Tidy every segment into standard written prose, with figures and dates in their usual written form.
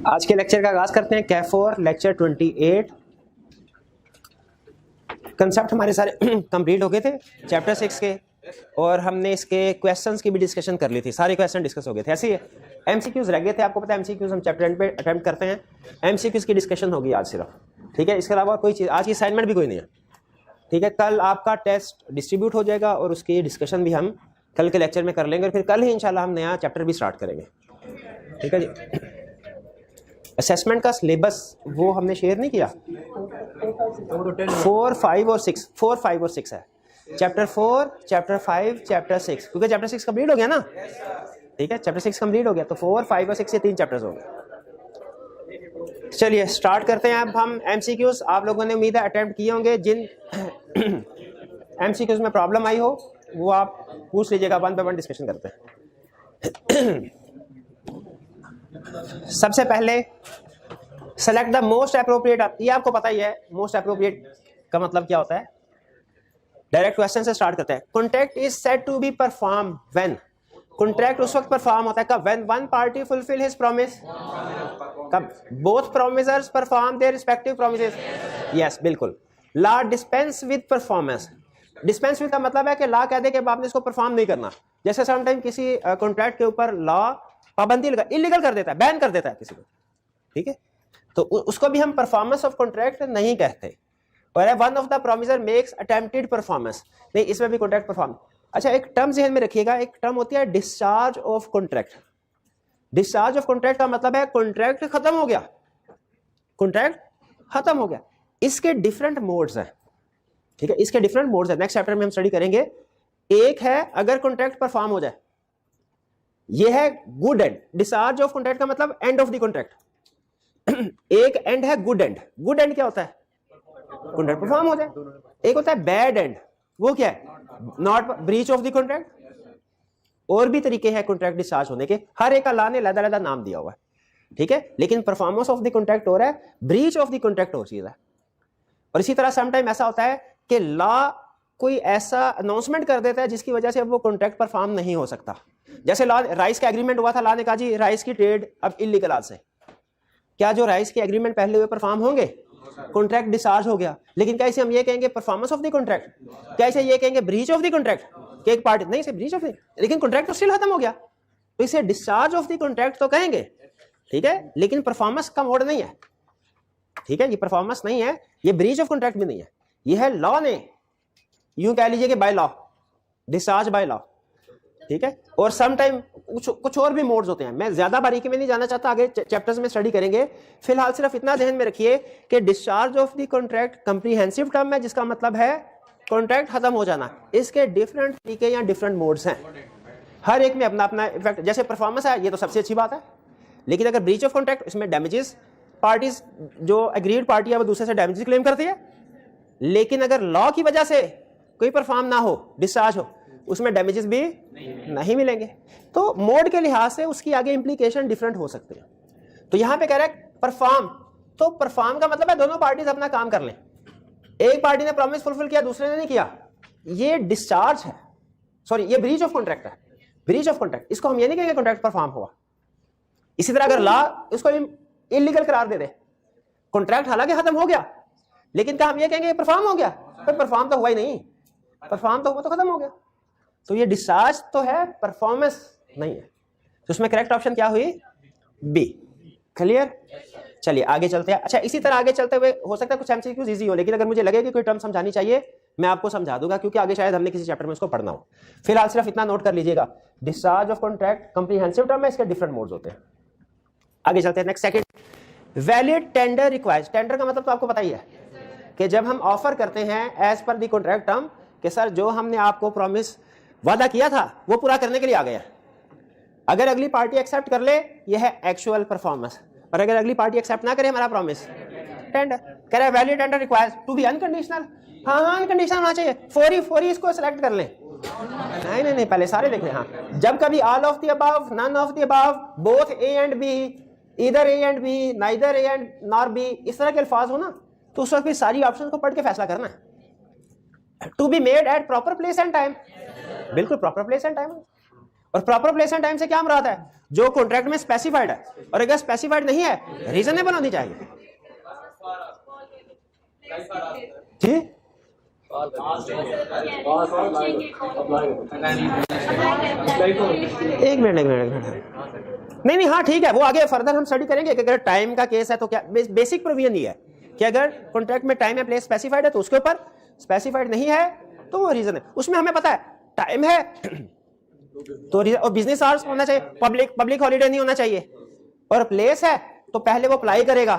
आज के लेक्चर का आगाज करते हैं। K4 lecture 28। कंसेप्ट हमारे सारे कंप्लीट हो गए थे चैप्टर 6 के, और हमने इसके क्वेश्चंस की भी डिस्कशन कर ली थी। सारे क्वेश्चन डिस्कस हो गए थे। ऐसे ही एमसीक्यूज रह गए थे। आपको पता है एमसीक्यूज हम चैप्टर एंड पे अटेम्प्ट करते हैं। एमसीक्यूज की डिस्कशन होगी आज सिर्फ, ठीक है। इसके अलावा कोई चीज़ आज की असाइनमेंट भी कोई नहीं है, ठीक है। कल आपका टेस्ट डिस्ट्रीब्यूट हो जाएगा और उसकी डिस्कशन भी हम कल के लेक्चर में कर लेंगे, और फिर कल ही इंशाल्लाह हम नया चैप्टर भी स्टार्ट करेंगे, ठीक है जी। असेसमेंट का सिलेबस वो हमने शेयर नहीं किया। 4, 5 और 6, 4, 5 और 6 है। चैप्टर 4, चैप्टर 5, चैप्टर 6, क्योंकि चैप्टर 6 कंप्लीट हो गया ना, ठीक है। चैप्टर 6 कंप्लीट हो गया तो 4, 5 और 6 से 3 चैप्टर्स हो गए। चलिए स्टार्ट करते हैं अब हम एमसीक्यूज। आप लोगों ने उम्मीद है अटेम्प्ट किए होंगे। जिन एमसीक्यूज में प्रॉब्लम आई हो वो आप पूछ लीजिएगा, वन बाय वन डिस्कशन करते हैं। सबसे पहले सेलेक्ट द मोस्ट अप्रोप्रिएट। ये आपको पता ही है मोस्ट अप्रोप्रिएट का मतलब क्या होता है। डायरेक्ट क्वेश्चन से स्टार्ट करते हैं। Contract is said to be perform when. Contract उस वक्त परफॉर्म होता है कब? When one party fulfil his promise. कब? Both promisors perform their respective promises. Yes, बिल्कुल। Law dispense with performance. Dispense with का मतलब है कि लॉ कह दे कि आपने इसको परफॉर्म नहीं करना। जैसे समटाइम किसी कॉन्ट्रैक्ट के ऊपर लॉ पाबंदी लगा, इलीगल कर देता है, बैन कर देता है किसी को, ठीक है, तो उसको भी हम परफॉर्मेंस ऑफ कॉन्ट्रैक्ट नहीं कहते। और one of the promisor makes attempted performance, नहीं, इसमें भी कॉन्ट्रैक्ट परफॉर्म। अच्छा, एक टर्म ज़हन में रखिएगा, एक टर्म होती है discharge of contract. Discharge of contract का मतलब है कॉन्ट्रैक्ट खत्म हो गया, कॉन्ट्रैक्ट खत्म हो गया। इसके डिफरेंट मोड्स हैं, ठीक है, इसके डिफरेंट मोड्स हैं। नेक्स्ट चैप्टर में हम स्टडी करेंगे। एक है अगर कॉन्ट्रैक्ट परफॉर्म हो जाए, ये है good and. Discharge of contract का मतलब एंड ऑफ द कॉन्ट्रैक्ट। एक एंड है गुड एंड। गुड एंड क्या होता है? कॉन्ट्रैक्ट परफॉर्म हो जाए। एक होता है बैड एंड, वो क्या है? Not breach of the contract. और भी तरीके हैं कॉन्ट्रैक्ट डिस्चार्ज होने के, हर एक अल्लाह ने अलग-अलग नाम दिया हुआ है, ठीक है। लेकिन परफॉर्मेंस ऑफ द कॉन्ट्रैक्ट और है, ब्रीच ऑफ द कॉन्ट्रैक्ट और चीज है। और इसी तरह समटाइम ऐसा होता है कि लॉ कोई ऐसा अनाउंसमेंट कर देता है जिसकी वजह से अब वो कॉन्ट्रैक्ट परफॉर्म नहीं हो सकता। जैसे लॉ राइस का एग्रीमेंट हुआ था, लॉ ने कहा जी राइस की ट्रेड अब इलीगल आज से। क्या जो राइस के एग्रीमेंट पहले हुए परफॉर्म होंगे? कॉन्ट्रैक्ट डिस्चार्ज हो गया। लेकिन क्या इसे हम ये कहेंगे परफॉर्मेंस ऑफ द कॉन्ट्रैक्ट? क्या इसे ये कहेंगे ब्रीच ऑफ द कॉन्ट्रैक्ट? कि एक पार्टी नहीं, इसे ब्रीच ऑफ द, लेकिन कॉन्ट्रैक्ट तो स्टिल खत्म हो गया, तो इसे डिस्चार्ज ऑफ द कॉन्ट्रैक्ट तो कहेंगे, ठीक है। लेकिन परफॉर्मेंस का मोड नहीं है, ठीक है, ये परफॉर्मेंस नहीं है, ये ब्रीच ऑफ कॉन्ट्रैक्ट भी नहीं है। ये है लॉ ने, यूं कह लीजिए कि by law, discharge by law, ठीक है। और सम टाइम कुछ और भी मोड्स होते हैं। मैं ज्यादा बारीकी में नहीं जाना चाहता, आगे चैप्टर्स में स्टडी करेंगे। फिलहाल सिर्फ इतना ध्यान में रखिए कि discharge of the contract comprehensive term है, जिसका मतलब है कॉन्ट्रैक्ट खत्म हो जाना। इसके डिफरेंट तरीके या डिफरेंट मोड्स हैं, हर एक में अपना अपना इफेक्ट। जैसे परफॉर्मेंस है, ये तो सबसे अच्छी बात है, लेकिन अगर ब्रीच ऑफ कॉन्ट्रैक्ट, इसमें डैमेजेस, पार्टीज जो एग्रीड पार्टी है वो दूसरे से डैमेजेस क्लेम करती है। लेकिन अगर लॉ की वजह से कोई परफॉर्म ना हो, डिस्चार्ज हो, उसमें डैमेजेस भी नहीं मिलेंगे। तो मोड के लिहाज से उसकी आगे इंप्लीकेशन डिफरेंट हो सकते हैं। तो यहां पे कह रहा है परफॉर्म, तो परफॉर्म का मतलब है दोनों पार्टीज अपना काम कर लें। एक पार्टी ने प्रॉमिस फुलफिल किया, दूसरे ने नहीं किया, ये डिस्चार्ज है, सॉरी ये ब्रीच ऑफ कॉन्ट्रैक्ट है। ब्रीच ऑफ कॉन्ट्रैक्ट, इसको हम ये नहीं कहेंगे कॉन्ट्रैक्ट परफॉर्म हुआ। इसी तरह अगर लॉ उसको इलीगल करार दे दे, कॉन्ट्रैक्ट हालांकि खत्म हो गया, लेकिन क्या हम ये कहेंगे परफॉर्म हो गया? तो परफॉर्म तो हुआ ही नहीं, परफॉर्म तो हुआ तो खत्म हो गया। तो ये डिस्चार्ज तो है, परफॉर्मेंस नहीं है। तो उसमें करेक्ट ऑप्शन क्या हुई? बी। क्लियर? चलिए आगे चलते हैं। अच्छा, इसी तरह आगे चलते हुए हो सकता है कुछ एमसीक्यूज इजी हो, लेकिन अगर मुझे लगे कि कोई टर्म समझानी चाहिए मैं आपको समझा दूंगा, क्योंकि आगे शायद हमने किसी चैप्टर में उसको पढ़ना हो। फिलहाल सिर्फ इतना नोट कर लीजिएगा, discharge of contract comprehensive term है, इसके डिफरेंट मोड्स होते हैं। आगे चलते हैं। Next, second, valid tender required. Tender का मतलब तो आपको पता ही है कि जब हम ऑफर करते हैं as per the contract term कि सर जो हमने आपको प्रॉमिस वादा किया था वो पूरा करने के लिए आ गया। अगर अगली पार्टी एक्सेप्ट कर ले, यह है एक्चुअल परफॉर्मेंस, और अगर अगली पार्टी एक्सेप्ट ना करे हमारा प्रॉमिस, टेंडर। कह रहा है valid tender requires to be unconditional. हाँ, अनकंडीशनल होना चाहिए। फौरी इसको सिलेक्ट कर लें। नहीं, पहले सारे देख लें। हाँ, जब कभी all of the above, none of the above, both A and B, either A and B, neither A and nor B, इस तरह के अल्फाज हो ना, तो उस वक्त भी सारी ऑप्शन को पढ़ के फैसला करना है। To be made at proper place and time, बिल्कुल प्रॉपर प्लेस एंड टाइम। और प्रॉपर प्लेस एंड टाइम से क्या मुराद है? जो कॉन्ट्रैक्ट में स्पेसिफाइड है, और अगर स्पेसिफाइड नहीं है रीजनेबल होनी चाहिए। ठीक, एक मिनट नहीं, हाँ ठीक है, वो आगे फर्दर हम स्टडी करेंगे कि अगर टाइम का केस है तो क्या। बेसिक प्रोविजन ये है कि अगर कॉन्ट्रैक्ट में टाइम या प्लेस स्पेसिफाइड है तो उसके ऊपर, स्पेसिफाइड नहीं है तो वो रीजन है। उसमें हमें पता है टाइम है तो और बिजनेस आवर्स होना चाहिए, पब्लिक हॉलीडे नहीं होना चाहिए, और प्लेस है तो पहले वो अप्लाई करेगा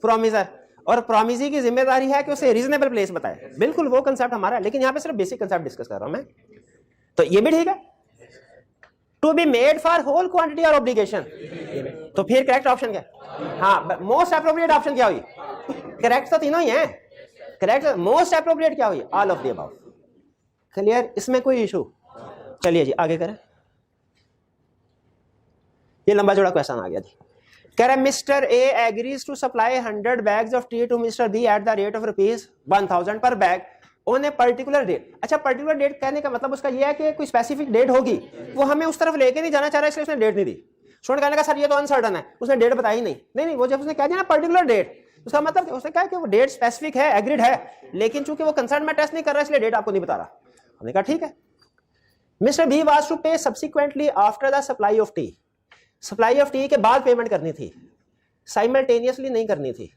प्रोमिसर, और प्रोमिसी की जिम्मेदारी है कि उसे रीजनेबल प्लेस बताए। बिल्कुल वो कंसेप्ट हमारा है, लेकिन यहाँ पे सिर्फ बेसिक कंसेप्ट डिस्कस कर रहा हूं मैं, तो ये भी ठीक है। To be made for whole quantity और ऑब्लिगेशन, तो फिर करेक्ट ऑप्शन क्या? हाँ, मोस्ट अप्रोप्रिएट ऑप्शन क्या हुई? करेक्ट तो तीनों ही हैं, करेक्ट। मोस्ट अप्रोप्रिएट क्या हुई? All of the above. Clear, इसमें कोई इशू? चलिए जी आगे करें। ये लंबा चौड़ा क्वेश्चन आ गया जी। कह रहा है mister A agrees to supply 100 bags of tea to mister B at the rate of ₹1000 per bag on a particular date. अच्छा, पर्टिकुलर डेट कहने का मतलब उसका ये है कि कोई स्पेसिफिक डेट होगी, वो हमें उस तरफ लेके नहीं जाना चाह रहा, इसलिए उसने डेट नहीं दी। स्टूडेंट कहने का सर ये तो अनसर्टन है, उसने डेट बताई नहीं, वो जब उसने कह दिया ना पर्टिकुलर डेट, उसका मतलब उसने कहा कि वो डेट स्पेसिफिक है, एग्रीड है, लेकिन चूंकि वो कंसर्न में टेस्ट नहीं कर रहा इसलिए डेट आपको नहीं बता रहा। हमने कहा ठीक है। मिस्टर बी वाज टू पे subsequently after the supply of T, supply of T के बाद पेमेंट करनी थी, साइमल्टेनियसली नहीं करनी थी,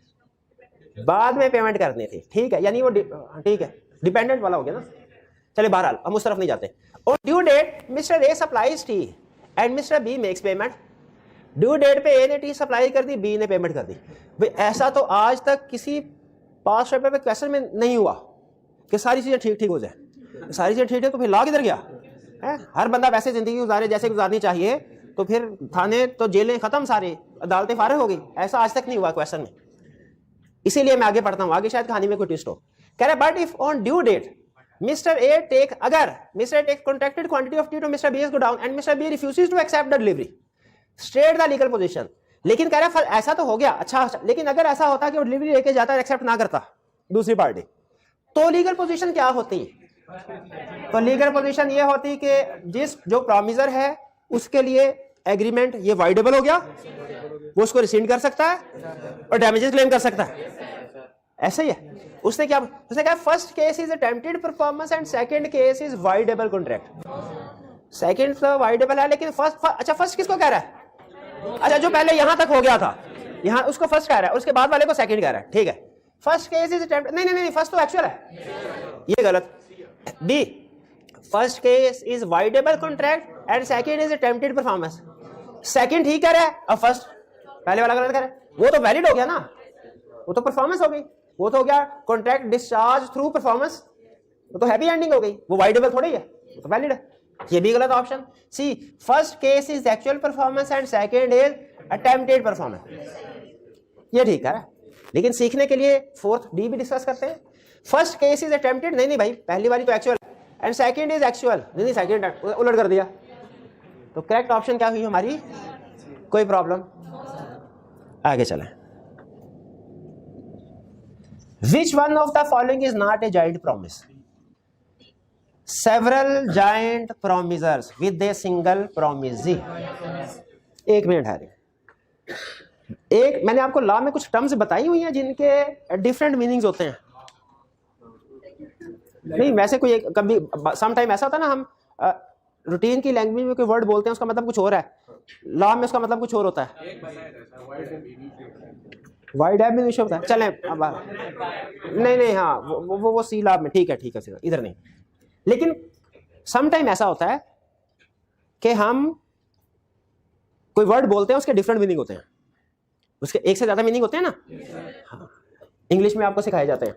बाद में पेमेंट करनी थी। ठीक है, यानी वो ठीक है डिपेंडेंट वाला हो गया ना। चलिए बहरहाल हम उस तरफ नहीं जाते। On due date mister A supplies tea and mister B makes payment. Due date पे ए ने टी सप्लाई कर दी, बी ने पेमेंट कर दी। भाई ऐसा तो आज तक किसी पास्ट पेपर पे क्वेश्चन में नहीं हुआ कि सारी चीजें ठीक ठीक हो जाए। सारी चीजें ठीक है तो फिर लॉ किधर गया है? हर बंदा वैसे जिंदगी गुजारे जैसे गुजारनी चाहिए, तो फिर थाने तो जेलें खत्म, सारी अदालतें फारिग हो गई। ऐसा आज तक नहीं हुआ क्वेश्चन में, इसीलिए मैं आगे पढ़ता हूं, आगे शायद कहानी में कोई ट्विस्ट हो। कह रहा है but if on due date mister A take, अगर mister take contracted quantity of tea to mister B is godown and mister B refuses to accept the delivery, state the legal position. लेकिन कह रहा है ऐसा तो हो गया, अच्छा, लेकिन अगर ऐसा होता कि वो डिलीवरी लेके जाता है, एक्सेप्ट ना करता दूसरी पार्टी, तो लीगल पोजीशन क्या होती? तो लीगल पोजीशन ये होती कि जो प्रॉमिसर है उसके लिए एग्रीमेंट ये वाइडेबल हो गया, वो उसको रिसीड कर सकता है और डैमेजेस क्लेम कर सकता है। ऐसा ही है। उसने कहा first case is attempted performance and second case is voidable contract. Second तो वाइडेबल है, लेकिन फर्स्ट किसको कह रहा है? अच्छा, जो पहले यहां तक हो गया था, यहां उसको फर्स्ट कह रहा है, उसके बाद वाले को सेकंड कह रहा है। ठीक है, फर्स्ट केस इज अटेम्प्टेड, नहीं, फर्स्ट तो एक्चुअल है, ये गलत। B, first case is voidable contract and second is attempted performance. Second ठीक कह रहा है और फर्स्ट पहले वाला गलत कह रहा है। वो तो वैलिड हो गया ना, वो तो परफॉर्मेंस हो गई, वो तो हो गया कॉन्ट्रैक्ट डिस्चार्ज थ्रू परफॉर्मेंस, वो तो हैप्पी एंडिंग हो गई, वो वाइडेबल थोड़ी है, वो तो वैलिड है। ये भी गलत option. C, first case is actual performance and second is attempted performance, ये ठीक है। लेकिन सीखने के लिए फोर्थ डी भी डिस्कस करते हैं। फर्स्ट केस इज अटेम्प्टेड, नहीं भाई, पहली बारी तो actual, and second is actual, नहीं सेकंड उलट कर दिया। तो करेक्ट ऑप्शन क्या हुई हमारी? कोई प्रॉब्लम? आगे चलें। Which one of the following is not a joint promise? Several joint promisors with a single promisee. एक मिनट है, एक मैंने आपको लॉ में कुछ टर्म्स बताई हुई हैं जिनके डिफरेंट मीनिंग्स होते हैं। नहीं, वैसे कोई कभी सम टाइम ऐसा होता है ना, हम रूटीन की लैंग्वेज में कोई वर्ड बोलते हैं उसका मतलब कुछ और है, लॉ में उसका मतलब कुछ और होता है। वाइड ऐप में नहीं होता है। चलें अब नहीं, हाँ वो सी लॉ में ठीक है, इधर नहीं। लेकिन सम टाइम ऐसा होता है कि हम कोई वर्ड बोलते हैं उसके डिफरेंट मीनिंग होते हैं, उसके एक से ज्यादा मीनिंग होते हैं ना। हाँ, इंग्लिश में आपको सिखाए जाते हैं।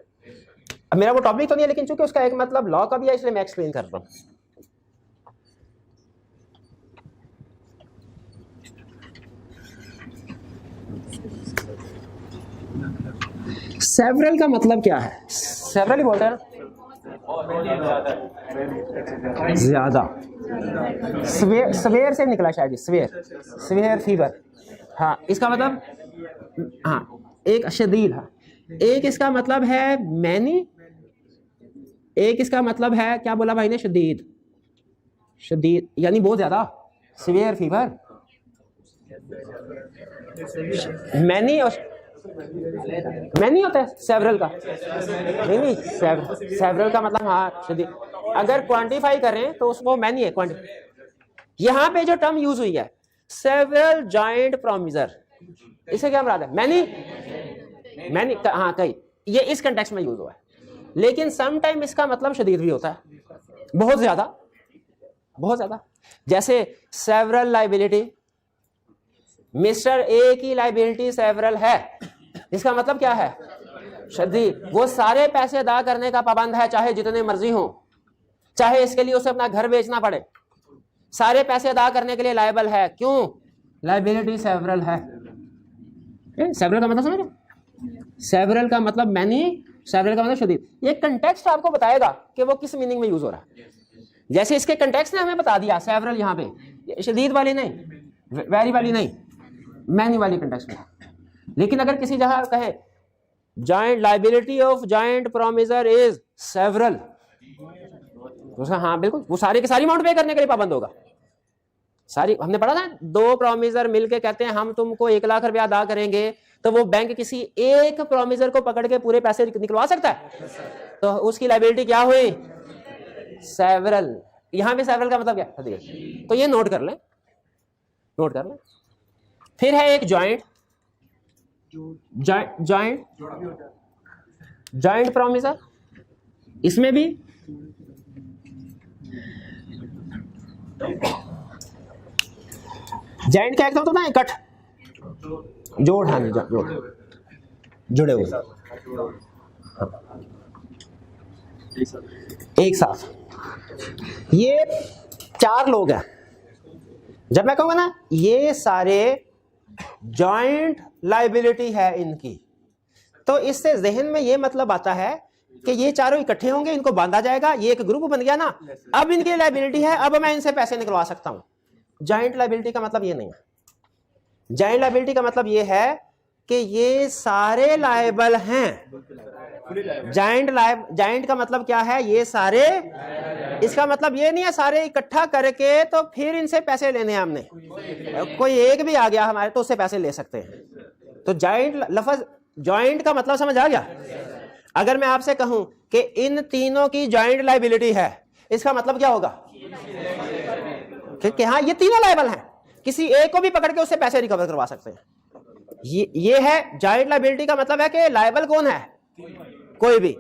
अब मेरा वो टॉपिक तो नहीं है, लेकिन चूंकि उसका एक मतलब लॉ का भी है इसलिए मैं एक्सप्लेन कर रहा हूं। सेवरल का मतलब क्या है? सेवरल ही बोलते हैं ना, ज्यादा। स्वेयर से निकला शायद, स्वेयर फीवर। हाँ, इसका मतलब, हाँ एक शदीद, हाँ एक इसका मतलब है मैनी, एक इसका मतलब है क्या बोला भाई ने? शदीद यानी बहुत ज्यादा, स्वेयर फीवर। मैनी और मैनी होता है सेवरल का, नहीं सेवरल का मतलब हाँ शदीद, अगर क्वांटिफाई करें तो उसको मैनी है यहाँ पे जो टर्म यूज हुई है सेवरल जॉइंट प्रोमिजर, इसे क्या मुराद है? मैनी हाँ कई, ये इस कंटेक्स्ट में यूज हुआ है, लेकिन सम टाइम इसका मतलब शदीद भी होता है, बहुत ज्यादा। जैसे सेवरल लाइबिलिटी, मिस्टर ए की लाइबिलिटी सेवरल है, इसका मतलब क्या है? शदीद। वो सारे पैसे अदा करने का पाबंद है, चाहे जितने मर्जी हो, चाहे इसके लिए उसे अपना घर बेचना पड़े, सारे पैसे अदा करने के लिए लायबल है। क्यों? लाइबिलिटी सेवरल है। सेवरल का मतलब समझ, सेवरल का मतलब मैनी, सेवरल का मतलब शदीद। ये कंटेक्स्ट आपको बताएगा कि वो किस मीनिंग में यूज हो रहा है। जैसे इसके कंटेक्स्ट ने हमें बता दिया सेवरल, यहाँ पे शदीद वाली नहीं, वेरी वाली नहीं, मैनी वाली कंटेक्स्ट में। लेकिन अगर किसी जगह कहे joint liability of joint promisor is several, तो हाँ बिल्कुल वो सारे के सारी अमाउंट पे करने के लिए पाबंद होगा। सारी, हमने पढ़ा था, दो प्रोमिसर मिलके कहते हैं हम तुमको 1 लाख रुपया अदा करेंगे, तो वो बैंक किसी एक प्रोमिसर को पकड़ के पूरे पैसे निकलवा सकता है, तो उसकी लाइबिलिटी क्या हुई? सेवरल। यहां पे सेवरल का मतलब क्या है? तो ये नोट कर लें। फिर है एक जॉइंट प्रोमिसर, इसमें भी जॉइंट क्या होता है? इकट्ठ, जोड़, हाँ जुड़े हुए एक साथ। ये 4 लोग हैं। जब मैं कहूंगा ना ये सारे जॉइंट लाइबिलिटी है इनकी, तो इससे जहन में ये मतलब आता है कि ये चारों इकट्ठे होंगे, इनको बांधा जाएगा, ये एक ग्रुप बन गया ना, अब इनकी लाइबिलिटी है, अब मैं इनसे पैसे निकलवा सकता हूं। जॉइंट लाइबिलिटी का मतलब ये नहीं है। जॉइंट लाइबिलिटी का मतलब ये है कि ये सारे लायबल हैं। जॉइंट का मतलब क्या है? ये सारे, इसका मतलब ये नहीं है सारे इकट्ठा करके तो फिर इनसे पैसे लेने हैं हमने, कोई एक भी आ गया हमारे तो उससे पैसे ले सकते हैं। तो जॉइंट, लफ्ज जॉइंट का मतलब समझ आ गया? अगर मैं आपसे कहूं कि इन तीनों की जॉइंट लाइबिलिटी है, इसका मतलब क्या होगा? कि हाँ ये तीनों लायबल हैं, किसी एक को भी पकड़ के उससे पैसे रिकवर करवा सकते हैं। ये है जॉइंट लायबिलिटी का मतलब है कि लायबल कौन है? कोई भी।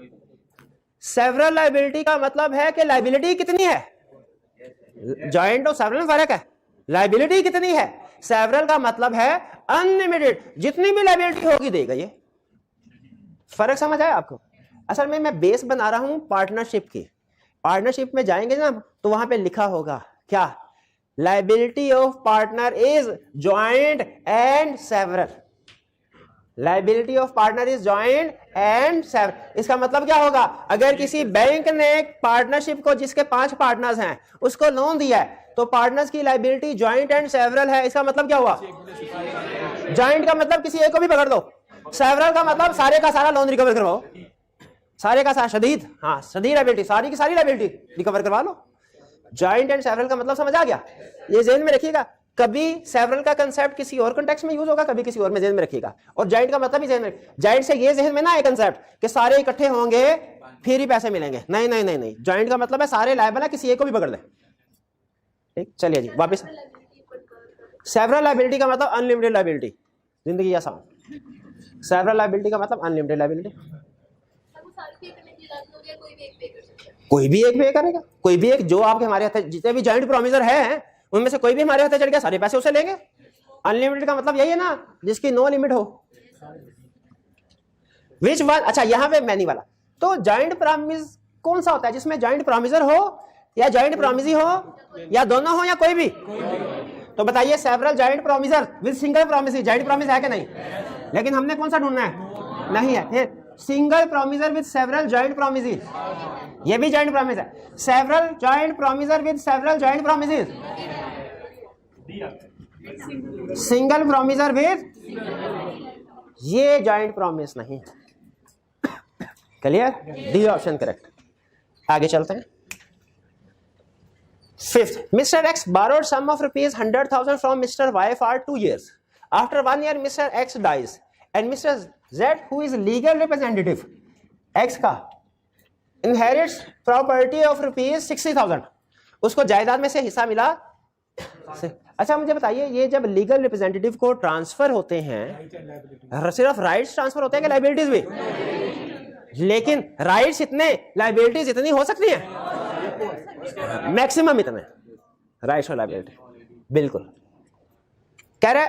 सेवरल लायबिलिटी का मतलब है कि लायबिलिटी कितनी है। जॉइंट और सेवरल में फर्क है, लायबिलिटी कितनी है। सेवरल का मतलब है अनलिमिटेड, जितनी भी लायबिलिटी होगी देगा। ये फर्क समझ आया आपको? असल में मैं बेस बना रहा हूं पार्टनरशिप की। पार्टनरशिप में जाएंगे ना तो वहां पे लिखा होगा क्या? Liability of partner is joint and several. Liability of partner is joint and several. इसका मतलब क्या होगा? अगर किसी बैंक ने पार्टनरशिप को, जिसके 5 पार्टनर्स हैं, उसको लोन दिया है, तो पार्टनर्स की लायबिलिटी जॉइंट एंड सेवरल है। इसका मतलब क्या हुआ? जॉइंट का मतलब किसी एक को भी पकड़ लो, सेवरल का मतलब सारे का सारा लोन रिकवर करवाओ, सारे का सारा शदीद, हाँ शदीद लायबिलिटी, सारी की सारी लायबिलिटी रिकवर करवा लो। जॉइंट एंड सेवरल का मतलब समझ आ गया? ये ज़हन में रखिएगा। कभी सेवरल का कंसेप्ट किसी और कॉन्टेक्स्ट में यूज होगा, कभी किसी और में ज़हन में रखिएगा। और जॉइंट का मतलब ही ज़हन में, जॉइंट से ये ज़हन में ना एक कंसेप्ट कि सारे इकट्ठे होंगे फिर ही पैसे मिलेंगे, नहीं नहीं नहीं नहीं। जॉइंट का मतलब है सारे लायबल है, किसी एक को भी पकड़ ले। ठीक, चलिए जी वापस। सेवरल लायबिलिटी का मतलब अनलिमिटेड लायबिलिटी, जिंदगी आसान। सेवरल लायबिलिटी का मतलब अनलिमिटेड लायबिलिटी। कोई भी एक पे करेगा, कोई भी एक, जो आपके हमारे हाथ, जितने भी जॉइंट प्रोमिसर है उनमें से कोई भी हमारे हाथ चढ़ गया, सारे पैसे उसे लेंगे। अनलिमिटेड का मतलब यही है ना, जिसकी नो लिमिट हो। विच वन, अच्छा यहां पे मैनी वाला, तो जॉइंट प्रॉमिस कौन सा होता है? जिसमें जॉइंट प्रोमिसर हो या जॉइंट प्रोमिसी हो या दोनों हो या कोई भी। तो बताइए several joint promisor with single promisee, joint promise है कि नहीं? लेकिन हमने कौन सा ढूंढना है? नहीं है। फिर single promisor with several joint promisee, ये भी जॉइंट प्रोमिस है। Several joint promisor with several joint promises, single promisor with, ये जॉइंट प्रोमिस नहीं है। क्लियर? D option correct. आगे चलते हैं। Fifth, Mr. X borrowed sum of rupees 100,000 from Mr. Y for 2 years. After 1 year, Mr. X dies, and Mr. Z, who is legal representative, X का inherits property of rupees 60,000. उसको जायदाद में से हिस्सा मिला. अच्छा मुझे बताइए, ये जब लीगल रिप्रेजेंटेटिव को ट्रांसफर होते हैं, सिर्फ राइट्स ट्रांसफर होते हैं कि लायबिलिटीज भी? लेकिन राइट्स इतने, लायबिलिटीज इतनी हो सकती हैं, मैक्सिमम इतने राइट्स और लायबिलिटी. बिल्कुल कह रहे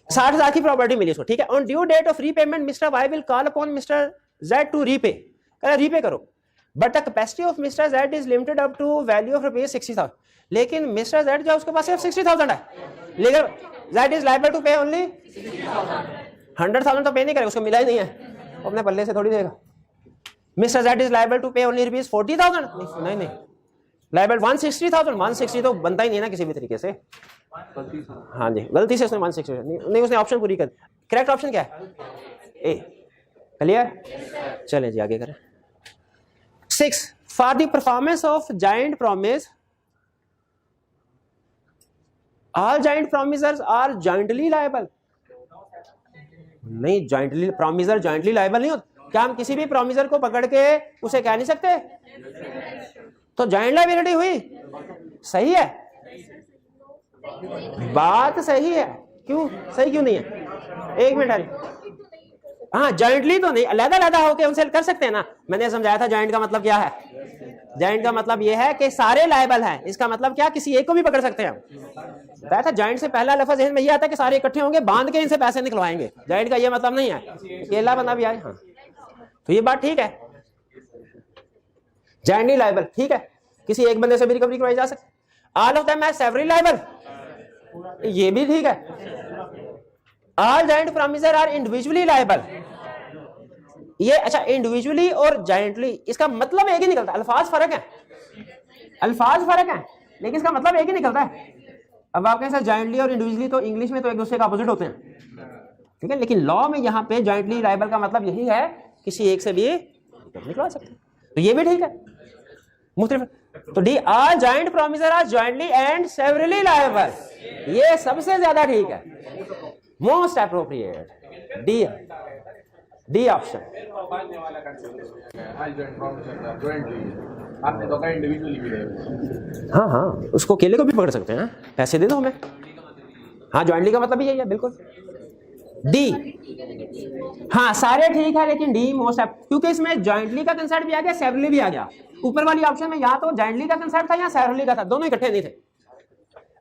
60,000 की प्रॉपर्टी मिली उसको, ठीक है. On due date of repayment mister Y will call upon mister Z to repay. कह रहे रीपे करो, but the capacity of mister Z is limited up to value of rupees 60,000. लेकिन मिस्टर जेड जो उसके पास सिर्फ 60,000 है, legal Z is liable to pay only 100,000. तो पे नहीं करेगा, उसको मिला ही नहीं है, अपने पल्ले से थोड़ी देगा. Mister Z is liable to pay only rupees 40,000. नहीं लायबल 160,000. 160 तो बनता ही नहीं ना किसी भी तरीके से. हाँ जी, गलती से उसने 160 नहीं, उसने ऑप्शन पूरी कर. करेक्ट ऑप्शन क्या है? ए. क्लियर? चलें जी आगे करें. 6, for the performance of joint promise all joint promisers are jointly liable. नहीं, jointly promiser jointly liable नहीं होता. क्या हम किसी भी promiser को पकड़ के उसे कह नहीं सकते तो joint liability हुई? सही है, बात सही है. क्यों सही क्यों नहीं है? एक मिनट. हाँ जॉइंटली तो नहीं, अलग-अलग होकर उनसे कर सकते हैं ना. मैंने समझाया था जॉइंट का मतलब क्या है. जॉइंट का मतलब यह है कि सारे लायबल हैं. इसका मतलब क्या, किसी एक को भी पकड़ सकते हैं हम. बताया था जॉइंट से पहला लफ्ज जहन में ये आता है कि सारे इकट्ठे होंगे, बांध के इनसे पैसे निकलवाएंगे. जॉइंट का ये मतलब नहीं है अकेला बंदा भी आए. हाँ तो ये बात ठीक है, जॉइंटली लायबल ठीक है, किसी एक बंदे से भी रिकवरी करवाई जा सकती. All of them are severally liable, ये भी ठीक है. All joint promisor are individually liable. ये अच्छा, इंडिविजुअली और जॉइंटली इसका मतलब एक ही निकलता है. अल्फाज फर्क है, अल्फाज फर्क है, लेकिन इसका मतलब एक ही निकलता है. अब आप कहें सर जॉइंटली और इंडिविजुअली तो इंग्लिश में तो एक दूसरे का अपोजिट होते हैं, ठीक है, लेकिन लॉ में यहाँ पे जॉइंटली लायबल का मतलब यही है, किसी एक से भी निकलवा सकते हैं. तो ये भी ठीक है. तो D are joint promisor are jointly and severally liable, ये सबसे ज्यादा ठीक है, मोस्ट एप्रोप्रिएट. D option. आपने तो कहा इंडिविजुअली भी रहेगा. हाँ उसको अकेले को भी पकड़ सकते हैं, पैसे दे दो हमें. हाँ जॉइंटली का मतलब भी यही है. बिल्कुल डी. हाँ सारे ठीक है, लेकिन डी मोस्ट, क्योंकि इसमें जॉइंटली का कंसेप्ट भी आ गया, सेवरली भी आ गया. ऊपर वाली ऑप्शन में या तो जॉइंटली का कंसेप्ट था या सेवरली का था, दोनों इकट्ठे नहीं थे.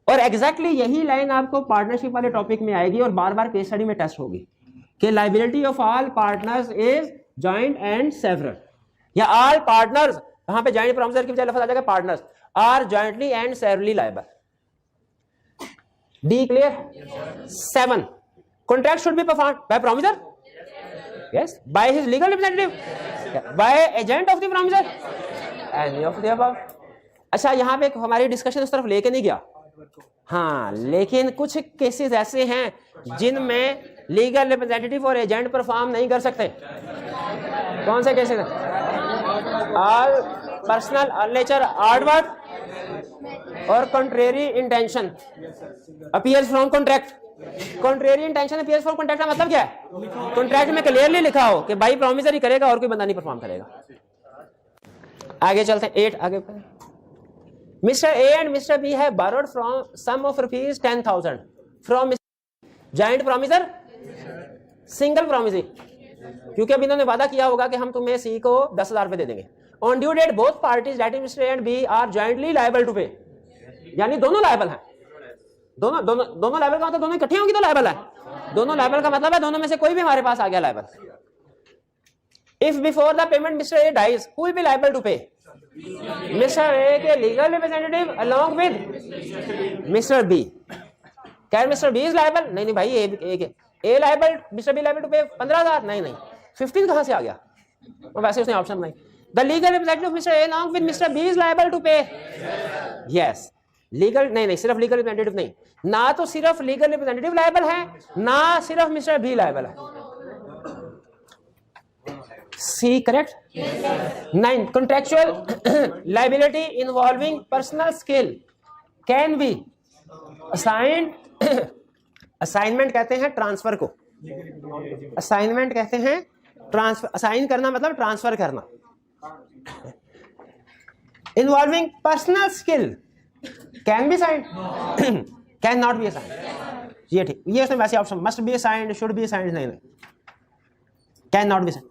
और एग्जैक्टली यही लाइन आपको पार्टनरशिप वाले टॉपिक में आएगी और बार बार केस स्टडी में टेस्ट होगी कि liability of all partners is joint and several, या ऑल पार्टनर्स, वहां पे जॉइंट प्रॉमिसर की बजाय लफ्ज आ जाएगा partners, are jointly and severally liable. D clear. 7, contract should be performed by promisor, yes, by his legal representative, by agent of the promisor, any of the above. अच्छा यहां पे हमारी डिस्कशन उस तरफ लेके नहीं गया. हाँ लेकिन कुछ केसेस ऐसे हैं जिनमें लीगल रिप्रेजेंटेटिव और एजेंट परफॉर्म नहीं कर सकते. कौन से केसेस हैं? ऑल पर्सनल नेचर आर्टवर्क और contrary intention appears from contract. Contrary intention appears from contract का मतलब क्या है? कॉन्ट्रैक्ट में क्लियरली लिखा हो कि भाई प्रॉमिसर ही करेगा और कोई बंदा नहीं परफॉर्म करेगा. आगे चलते हैं. 8 आगे. Mr. A and Mr. B have borrowed from sum of rupees 10,000 from joint promiser, single promisee, क्योंकि अब इन्होंने वादा किया होगा कि हम तुम्हें C को 10,000 रुपए दे देंगे. On due date both parties that is Mr. A and B are jointly liable to pay, यानी दोनों लायबल हैं. दोनों लायबल का मतलब दोनों इकट्ठे होंगे तो लायबल है. दोनों लायबल का मतलब है दोनों में से कोई भी हमारे पास आ गया liable. If before the payment Mr. A dies, who will be liable to pay? Mister A के legal representative along with mister B. क्या मिस्टर बी इज लायबल? नहीं भाई, A liable, mister B liable to pay 15,000. नहीं 15 कहां से आ गया? तो वैसे उसने ऑप्शन बनाई. The legal representative mister A along with mister B is liable to pay. Yes legal, नहीं सिर्फ लीगल रिप्रेजेंटेटिव नहीं, ना तो सिर्फ लीगल रिप्रेजेंटेटिव लायबल है, ना सिर्फ मिस्टर बी लायबल है. C correct. 9, contractual liability involving personal skill can be assigned, assignment कहते हैं ट्रांसफर को, असाइनमेंट कहते हैं ट्रांसफर, असाइन करना मतलब ट्रांसफर करना। Involving personal skill can be assigned, can not be assigned, ये ठीक, ये उसमें वैसे option must be assigned, should be assigned नहीं, कैन नॉट बी असाइंड।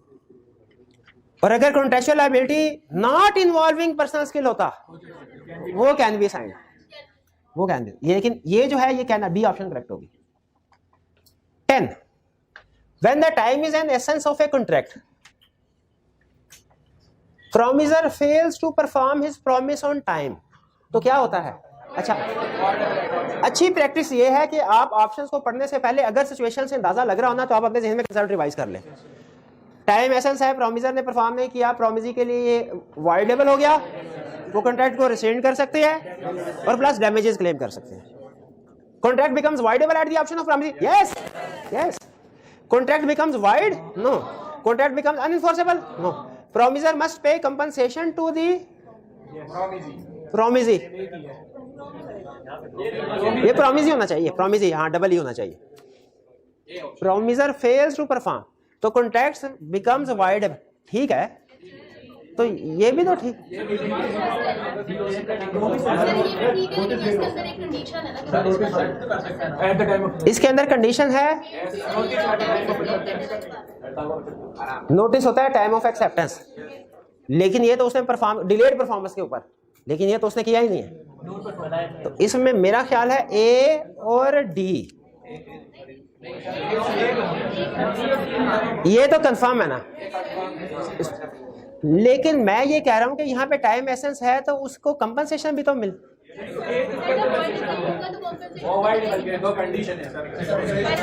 और अगर contractual liability not involving personal skill होता वो कैन बी असाइंड, वो कैन बी, लेकिन ये जो है ये कैन बी ऑप्शन करेक्ट होगी। 10 when the time is an essence of a contract, promisor fails to perform his promise on time, तो क्या होता है? अच्छा, अच्छी प्रैक्टिस ये है कि आप ऑप्शंस को पढ़ने से पहले अगर सिचुएशन से अंदाजा लग रहा हो ना तो आप अपने जहन में कंसल्ट रिवाइज कर लें। टाइम एसेंस है, प्रोमिसर ने परफॉर्म नहीं किया, प्रोमिसी के लिए ये वाइडेबल हो गया, वो कॉन्ट्रैक्ट को रिसेंड कर सकते हैं और प्लस डैमेजेस क्लेम कर सकते हैं। Contract becomes voidable at the option of promisee, yes yes. Contract becomes void, no. Contract becomes unenforceable, no. Promisor must pay compensation to the promisee, ये प्रोमिसी होना चाहिए, प्रोमिसी, हाँ डबल ही होना चाहिए। प्रोमिसर फेल्स टू परफॉर्म तो contract becomes void, ठीक है, तो ये भी तो ठीक। इसके अंदर कंडीशन है, नोटिस होता है टाइम ऑफ एक्सेप्टेंस, लेकिन ये तो उसने परफॉर्म डिलेड परफॉर्मेंस के ऊपर, लेकिन ये तो उसने किया ही नहीं है। तो इसमें मेरा ख्याल है ए और डी, ये तो कंफर्म है ना। लेकिन मैं ये कह रहा हूं कि यहाँ पे टाइम एसेंस है तो उसको कंपनसेशन भी तो मिल,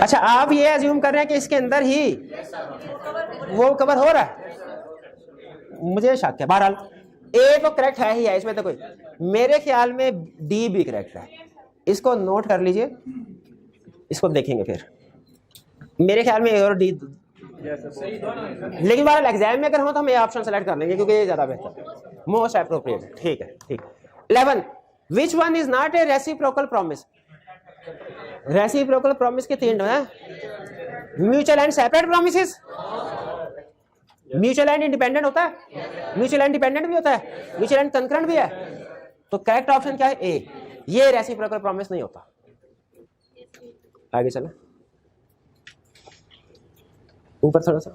अच्छा आप ये अज्यूम कर रहे हैं कि इसके अंदर ही वो कवर हो रहा है, मुझे शक है। बहरहाल ए तो करेक्ट है ही है, इसमें तो कोई, मेरे ख्याल में डी भी करेक्ट है, इसको नोट कर लीजिए, इसको देखेंगे फिर। मेरे ख्याल में ए और डी, लेकिन बहरहाल एग्जाम में अगर हो तो हम ये ऑप्शन सेलेक्ट कर लेंगे क्योंकि ये ज्यादा बेहतर, मोस्ट एप्रोप्रिएट, ठीक है ठीक। 11 which one is not a reciprocal promise, reciprocal promise के तीन है, mutual and separate promises, mutual and independent होता है, म्यूचुअल एंड डिपेंडेंट भी होता है, म्यूचुअल एंड कंकरेंट भी है, तो करेक्ट ऑप्शन क्या है? ए, ये रेसिप्रोकल प्रॉमिस नहीं होता। आगे चले ऊपर थोड़ा सा,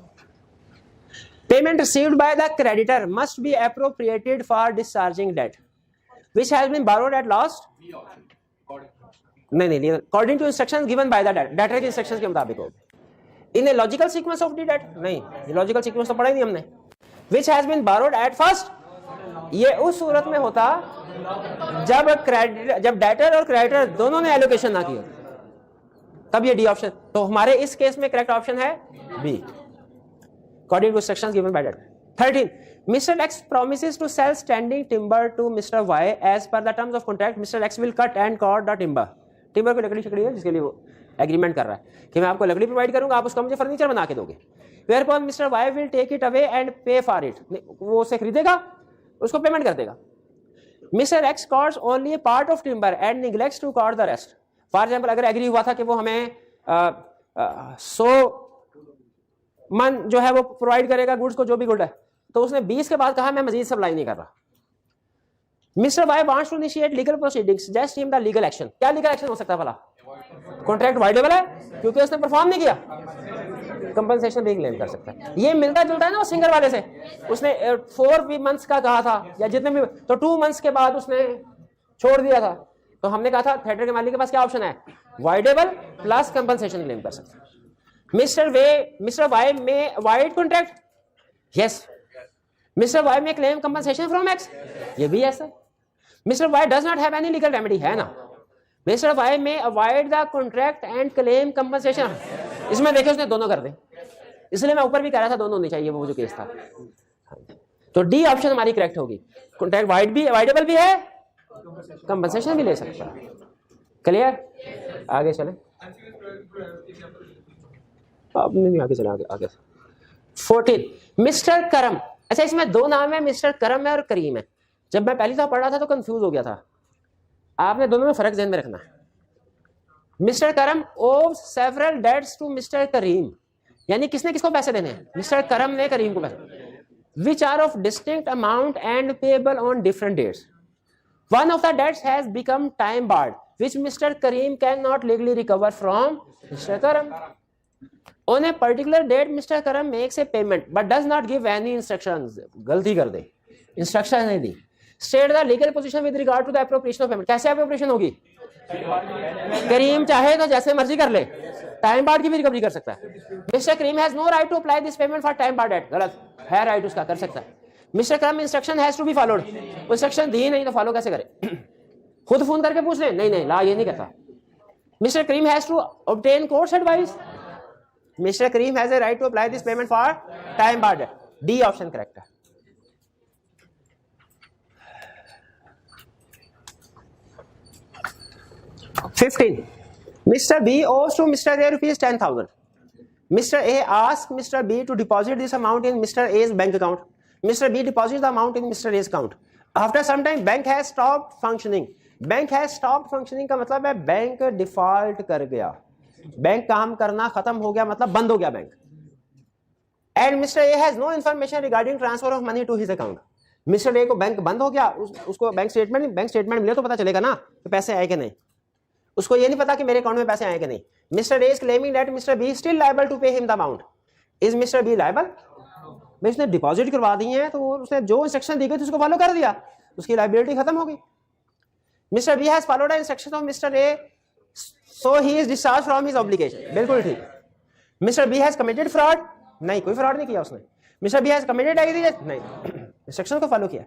payment received by the creditor must be appropriated for discharging debt which has been borrowed at last, नहीं according to instructions given by the debtor के इंस्ट्रक्शंस के मुताबिक हो, in a logical sequence of the debt, नहीं ये logical sequence तो पढ़ा ही नहीं हमने। Which has been borrowed at first, ये उस सूरत में होता जब डेटर और क्रेडिटर दोनों ने एलोकेशन ना की हो, तब ये डी ऑप्शन, तो हमारे इस केस में करेक्ट ऑप्शन है B, according to instructions given by debtor. 13 Mr. X promises to sell standing timber to Mr. Y as per the terms of contract. Mr. X will cut and cord the timber. Timber को लकड़ी शकड़ी है जिसके लिए वो agreement कर रहा है कि मैं आपको लकड़ी प्रोवाइड करूंगा, आप उसका मुझे फर्नीचर बना के दोगे। Whereupon Mr. Y will take it away and pay for it. वो उसे खरीदेगा, उसको पेमेंट कर देगा। Mr. X cords only a part of timber and neglects to cord the rest. For example अगर एग्री हुआ था कि वो हमें 100 मन जो है वो प्रोवाइड करेगा गुड्स को, जो भी गुड है, तो उसने 20 के बाद कहा मैं मजीद सप्लाई नहीं कर रहा। Mister Y wants to initiate legal proceedings, just him the legal action. क्या लीगल एक्शन हो सकता है भला? कॉन्ट्रैक्ट वाइडेबल है क्योंकि उसने परफॉर्म नहीं किया, कंपनसेशन भी क्लेम कर सकता है। ये मिलता जुलता है ना वो सिंगर वाले से, उसने 4 मंथ्स का कहा था या जितने भी, तो 2 मंथ्स के बाद उसने छोड़ दिया था, तो हमने कहा था थिएटर के मालिक के पास क्या ऑप्शन है? वाइडेबल प्लस कंपनसेशन क्लेम कर सकते हैं। Mister Y may void contract, yes. Mister Y may claim compensation from X, ये भी यस है। Mister Y does not have any legal remedy, है ना। Mister Y may avoid the contract and claim compensation, इसमें देखिए उसने दोनों कर दे, इसलिए मैं ऊपर भी कह रहा था दोनों होनी चाहिए, वो जो केस था। तो डी ऑप्शन हमारी करेक्ट होगी। कॉन्ट्रैक्ट वाइड भी, वाइडेबल भी है, कंपनसेशन भी ले सकता है। क्लियर? आगे चले, अब नहीं आगे चले, आगे 14 मिस्टर करम। अच्छा इसमें 2 नाम है, मिस्टर करम है और करीम है। जब मैं पहली दफा पढ़ रहा था तो कंफ्यूज हो गया था, आपने दोनों में फर्क ध्यान में रखना है। मिस्टर करम ओव सेवरल डेट्स टू मिस्टर करीम, यानी किसने किसको पैसे देने हैं? मिस्टर करम ने करीम को पैसे, which are of distinct amount and payable on different dates. One of the dates has become time barred which Mr. Kareem cannot legally recover from Mr. Karam. On a particular date, Mr. Karam makes a payment but does not give any instructions. गलती कर दे, instruction नहीं दी. State the legal position with regard to the appropriation of payment. कैसे appropriation होगी? करीम चाहे तो जैसे मर्जी कर ले, टाइम बार्ड की भी रिकवरी कर सकता है। Mr. Kareem has no right to apply this payment for time barred debt. गलत है, राइट उसका कर सकता है। Mr. Karam instruction has to be followed. Instruction दी नहीं तो फॉलो कैसे करे? खुद फोन करके पूछ ले, नहीं नहीं ला ये नहीं कहता। Mister Karim has to obtain courts advice. Mister Karim has a right to apply this payment for time barred. D option correct है। Fifteen, mister B owes to mister A rupees 10,000. Mr. A asks Mr. B to deposit this amount in Mr. A's bank account. Mr. B deposits the amount in Mr. A's account. After some time, bank has stopped functioning. Bank has stopped functioning का मतलब है bank default कर गया, bank काम करना खत्म हो गया, मतलब बंद हो गया bank. And mister A has no information regarding transfer of money to his account. Mister A को बैंक बंद हो गया, उसको बैंक स्टेटमेंट मिले तो पता चलेगा ना कि पैसे आए कि नहीं। उसको ये नहीं पता कि मेरे अकाउंट में पैसे आए कि नहीं। Mister A is claiming that mister B still liable to pay him the amount. Is mister B liable? भाई उसने डिपॉजिट करवा दी है तो उसने जो इंस्ट्रक्शन दी गई थी उसको फॉलो कर दिया, उसकी लायबिलिटी खत्म हो गई। Mr. B has followed the instructions of Mr. A, so he is discharged from his obligation. बिल्कुल ठीक। Mr. B has committed fraud? नहीं, कोई फ्रॉड नहीं किया उसने। Mr. B has committed negligence? नहीं, इंस्ट्रक्शन को फॉलो किया।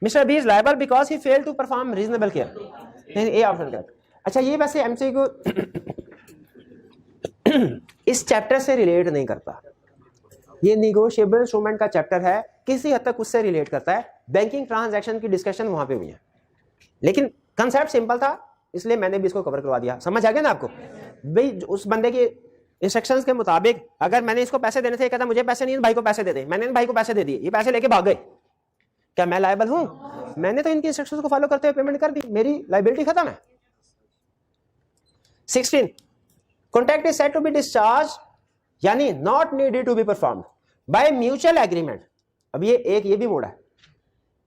Mr. B is liable because he failed to perform reasonable care. नहीं, ए ऑप्शन करेक्ट। अच्छा, ये वैसे एमसीक्यू इस चैप्टर से रिलेट नहीं करता, ये निगोशिएबल इंस्ट्रूमेंट का चैप्टर है, किसी हद तक उससे रिलेट करता है। बैंकिंग ट्रांजैक्शन की डिस्कशन वहां पे हुई है, लेकिन कंसेप्ट सिंपल था इसलिए मैंने भी इसको कवर करवा दिया। समझ आ गया ना आपको? भाई उस बंदे के इंस्ट्रक्शंस के मुताबिक अगर मैंने इसको पैसे देने थे, कहता मुझे पैसे नहीं, भाई को पैसे दे दे, मैंने भाई को पैसे दे दिए, ये पैसे लेके भाग गए, क्या मैं लायबल हूं? मैंने तो इनकी इंस्ट्रक्शंस को फॉलो करते हुए पेमेंट कर दी, मेरी लायबिलिटी खत्म है। 16, contract is said to be discharge यानी not needed to be performed by mutual agreement. अब ये भी मोड है।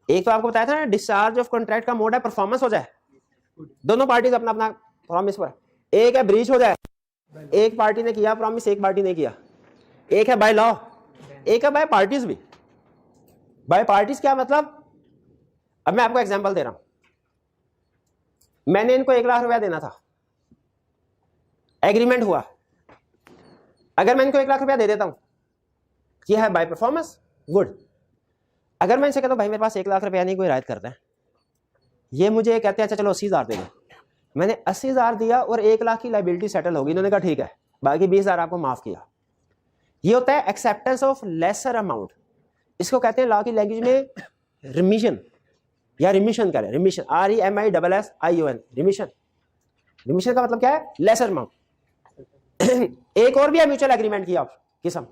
एक तो आपको बताया था ना, डिस्चार्ज ऑफ कॉन्ट्रैक्ट का मोड है परफॉर्मेंस हो जाए, दोनों पार्टीज अपना अपना प्रॉमिस पर। एक है ब्रीच हो जाए, एक पार्टी ने किया प्रॉमिस, एक पार्टी ने किया। एक है बाय लॉ, एक है बाय पार्टीज भी। बाय पार्टीज क्या मतलब? अब मैं आपको एग्जांपल दे रहा हूं, मैंने इनको 1 लाख रुपया देना था, एग्रीमेंट हुआ। अगर मैं इनको 1 लाख रुपया दे देता हूं, यह है बाय परफॉर्मेंस, गुड। अगर मैं इनसे कहता हूं भाई मेरे पास 1 लाख रुपया नहीं, कोई रायत करता है, ये मुझे कहते हैं अच्छा चलो 80,000 दे दो। मैंने 80,000 दिया और 1 लाख की लायबिलिटी सेटल होगी, इन्होंने कहा ठीक है, बाकी 20,000 आपको माफ किया। ये होता है एक्सेप्टेंस ऑफ लेसर अमाउंट। इसको कहते हैं लॉ की लैंग्वेज में रिमिशन या रिमिशन करें, रिमिशन, REMISSION, रिमिशन। रिमिशन का मतलब क्या है? Lesser amount. एक और भी है म्यूचुअल एग्रीमेंट की किस्म,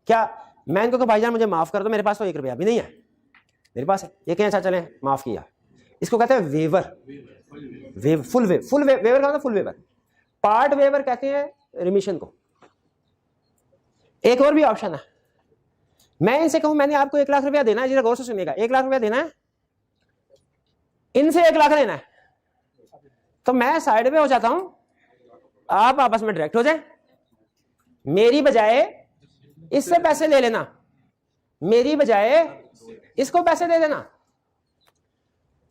क्या मैं इनको कहा भाईजान मुझे माफ कर दो, मेरे पास तो 1 रुपया भी नहीं है, मेरे पास है, ये कहें अच्छा चले माफ किया। इसको कहते हैं वेवर, फुल वेवर का मतलब फुल वेवर। पार्ट वेवर कहते हैं रिमिशन को। एक और भी ऑप्शन है, मैं इनसे कहूं मैंने आपको 1 लाख रुपया देना है, जरा गौर से सुनिएगा, 1 लाख रुपया देना है, इनसे 1 लाख लेना है, तो मैं साइड पे हो जाता हूं, आप आपस में डायरेक्ट हो जाए, मेरी बजाय इससे पैसे ले लेना, मेरी बजाय इसको पैसे दे देना।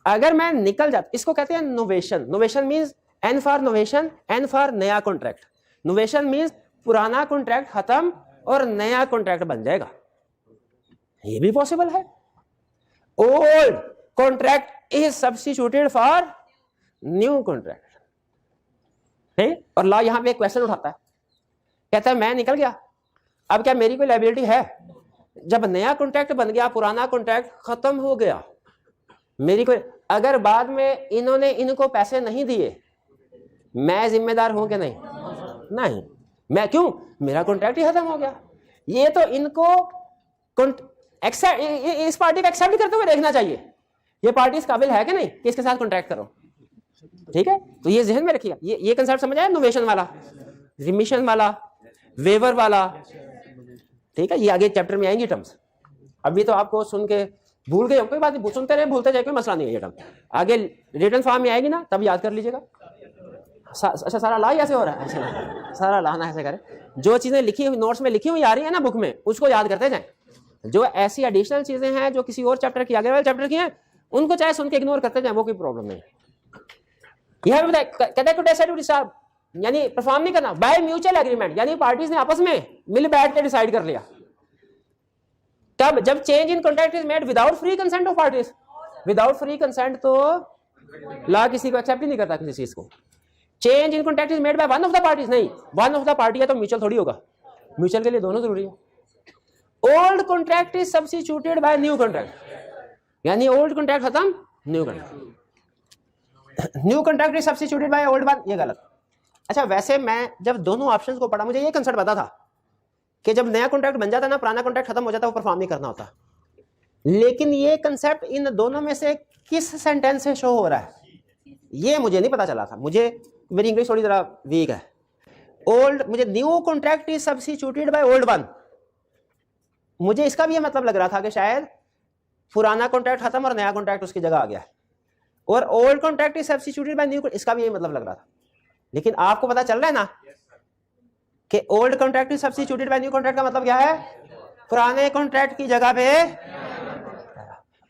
अगर मैं निकल जाता, इसको कहते हैं novation. Novation means N for novation, N for नया कॉन्ट्रैक्ट। नोवेशन मींस पुराना कॉन्ट्रैक्ट खत्म और नया कॉन्ट्रैक्ट बन जाएगा, ये भी पॉसिबल है। Old contract is substituted for new contract. और लॉ यहां पे एक क्वेश्चन उठाता है, कहता है मैं निकल गया, अब क्या मेरी कोई लायबिलिटी है? जब नया कॉन्ट्रैक्ट बन गया, पुराना कॉन्ट्रैक्ट खत्म हो गया, मेरी कोई, अगर बाद में इन्होंने इनको पैसे नहीं दिए, मैं जिम्मेदार हूं कि नहीं? नहीं, मैं क्यों? मेरा कॉन्ट्रैक्ट ही खत्म हो गया। ये तो इनको इस पार्टी को एक्सेप्ट करते हुए देखना चाहिए, ये पार्टी इस काबिल है कि नहीं कि इसके साथ कॉन्ट्रैक्ट करो। ठीक है, तो ये जहन में रखिएगा, ये कंसेप्ट समझ आया, नोवेशन वाला, रिमिशन वाला, वेवर वाला, ठीक है, ये आगे चैप्टर में आएंगी टर्म्स। अभी तो आपको सुन के भूल गए, कोई बात नहीं, सुनते रहे भूलते जाए, कोई मसला नहीं है, ये टर्म आगे रिटन फॉर्म में आएगी ना, तब याद कर लीजिएगा। अच्छा, सारा ला ऐसे हो रहा है, ऐसे सारा लाना ऐसे करें, जो चीजें लिखी हुई नोट्स में लिखी हुई आ रही है ना बुक में, उसको याद करते जाएं। जो ऐसी एडिशनल चीजें हैं जो किसी और चैप्टर की, आगे वाले चैप्टर की हैं, उनको चाहे सुन के इग्नोर करते जाएं, वो कोई प्रॉब्लम नहीं। यह कहता है यानी परफॉर्म नहीं करना बाय म्यूचुअल एग्रीमेंट, यानी पार्टीज ने आपस में मिल बैठ के डिसाइड कर लिया। तब जब change in contract is made without free consent of parties, without free consent तो लॉ किसी को एक्सेप्ट ही नहीं करता किसी चीज को। Change in contract is made by one of the parties, नहीं, वन ऑफ द पार्टी है तो म्यूचुअल थोड़ी होगा, म्यूचुअल के लिए दोनों जरूरी है। Old contract is substituted by new contract, यानी ओल्ड कॉन्ट्रैक्ट खत्म, new contract, new contract is substituted by old one, ये गलत। अच्छा, वैसे मैं जब दोनों ऑप्शंस को पढ़ा, मुझे ये कंसेप्ट पता था कि जब नया कॉन्ट्रैक्ट बन जाता ना, पुराना कॉन्ट्रैक्ट खत्म हो जाता, वो परफॉर्म नहीं करना होता। लेकिन ये कंसेप्ट इन दोनों में से किस सेंटेंस से शो हो रहा है, ये मुझे नहीं पता चला था। मुझे, मेरी इंग्लिश थोड़ी जरा वीक है। ओल्ड, मुझे new contract is substituted by old one, मुझे इसका भी ये मतलब लग रहा था कि शायद पुराना कॉन्ट्रैक्ट खत्म और नया कॉन्ट्रैक्ट उसकी जगह आ गया, और old contract is substituted by new, इसका भी यही मतलब लग रहा था। लेकिन आपको पता चल रहा है ना कि old contract is substituted by new contract का मतलब क्या है, पुराने कॉन्ट्रैक्ट की जगह पे,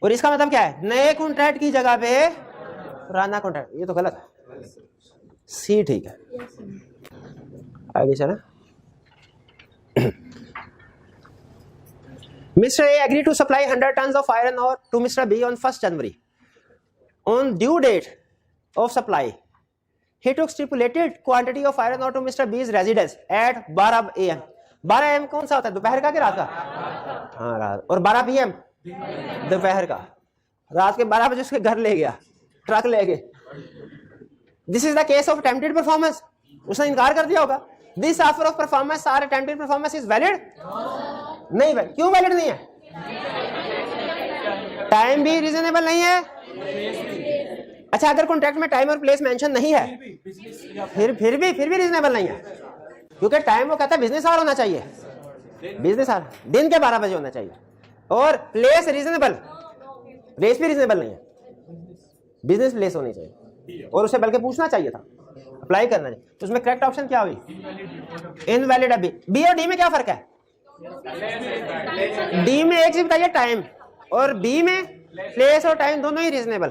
और इसका मतलब क्या है, नए कॉन्ट्रैक्ट की जगह पे पुराना कॉन्ट्रैक्ट। ये तो गलत है, सी ठीक है। आगे चला। Mr. A agreed to supply 100 tons of iron ore to Mr. B on 1st January. On due date of supply, he took stipulated quantity of iron ore to Mr. B's residence at 12 AM. 12 AM कौन सा होता है, दोपहर का कि रात का? हाँ, रात। और 12 PM दोपहर का। रात के 12 बजे उसके घर ले गया, ट्रक ले गए। This is the case of attempted performance. उसने इनकार कर दिया होगा। This offer of performance or attempted performance is valid? नहीं वैलिड। क्यों वैलिड नहीं है? टाइम भी रीजनेबल नहीं है। अच्छा, अगर कॉन्ट्रैक्ट में टाइम और प्लेस मेंशन नहीं है, फिर भी रीजनेबल नहीं है, क्योंकि टाइम वो कहता है बिजनेस आवर होना चाहिए, बिजनेस आवर दिन के 12 बजे होना चाहिए, और प्लेस रीजनेबल, प्लेस भी रीजनेबल नहीं है, बिजनेस प्लेस होनी चाहिए, और उसे बल्कि पूछना चाहिए था, अप्लाई करना चाहिए। तो उसमें करेक्ट ऑप्शन क्या हुई? इनवैलिड है। बी और डी में क्या फर्क है? डी में एक चीज बताइए टाइम, और बी में प्लेस और टाइम दोनों ही रीजनेबल,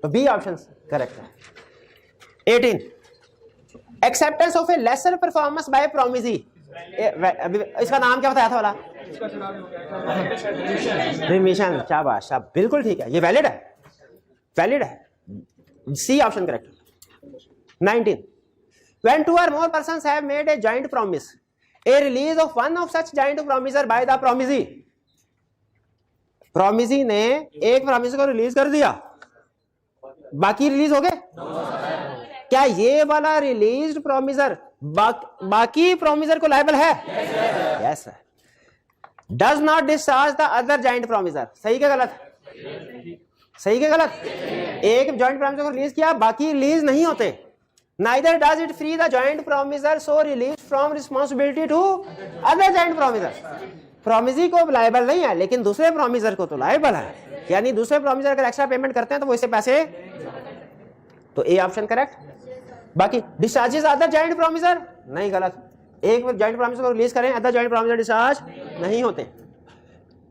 तो बी ऑप्शन करेक्ट है। 18 acceptance of A laser performance by promisee, इसका नाम क्या बताया था वाला? रिमिशन। शाबाश, बिल्कुल ठीक है, ये वैलिड है, वैलिड है, C option correct. 19 when two or more persons have made a joint promise, a release of one of such joint promiser by the promisee, promisee ने एक promisee को रिलीज कर दिया, बाकी रिलीज हो गए? क्या ये वाला रिलीज्ड प्रोमिसर बाकी प्रोमिसर को लायबल है? Yes. Does not discharge the other joint promisor, सही क्या गलत? सही क्या गलत? एक जॉइंट प्रोमिसर को रिलीज किया, बाकी रिलीज नहीं होते। Neither does it free the joint promiser so released from responsibility to other joint promiser. Promisee को लायबल नहीं है, लेकिन दूसरे प्रोमिसर को तो लायबल है, यानी दूसरे प्रोमिसर अगर एक्स्ट्रा पेमेंट करते हैं तो वो इससे पैसे, तो ए ऑप्शन करेक्ट। बाकी डिस्चार्जेस अदर जॉइंट प्रोमिसर, नहीं गलत। एक जॉइंट प्रोमिसर को रिलीज करें, अदर जॉइंट प्रोमिसर डिस्चार्ज नहीं होते।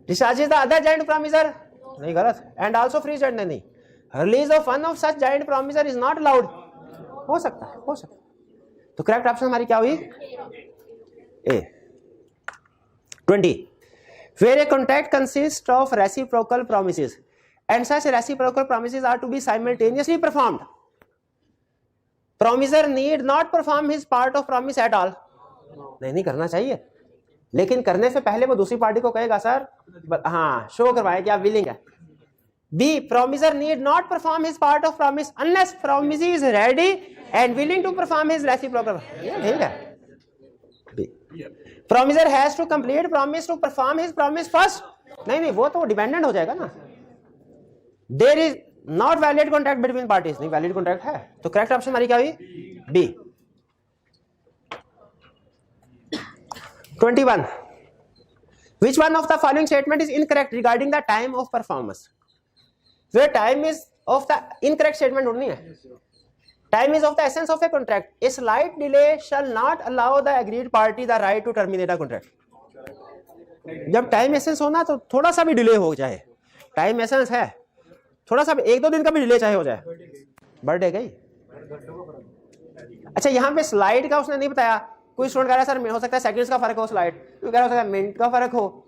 Discharges the other joint promisor, नहीं गलत। एंड आल्सो फ्री जॉइंट, नहीं। Release of one of such joint promisor is not allowed, हो सकता है, हो सकता है। तो करेक्ट ऑप्शन हमारी क्या हुई? ए। 20 where a contract consists of reciprocal promises and such reciprocal promises are to be simultaneously performed, promiser need not perform his part of promise at all. नहीं करना चाहिए, लेकिन करने से पहले वो दूसरी पार्टी को कहेगा सर हाँ शो करवाए कि आप विलिंग है। B, promiser need not perform his part of promise unless promisee is ready and willing to perform his reciprocal. ठीक है। B, promiser has to complete promise to perform his promise first. नहीं, वो तो dependent हो जाएगा ना। There is not valid contract between parties, नहीं valid contract है, तो करेक्ट ऑप्शन हमारी क्या हुई? B. 21. Which one of the following statement is incorrect regarding the time of performance? Where time is of the incorrect statement ढूंढनी है. Time is of the essence of a contract. A slight delay shall not allow the agreed party the right to terminate a contract. जब time essence होना तो थोड़ा सा भी delay हो जाए, टाइम एसेंस है, थोड़ा सा भी 1-2 दिन का भी डिले चाहे हो जाए, बर्थडे गई। अच्छा यहाँ पे स्लाइड का उसने नहीं बताया, कोई स्टूडेंट कह रहा है सर हो सकता है सेकंड्स का फर्क हो, स्लाइड कोई कह रहा हो सकता है मिनट का फर्क हो,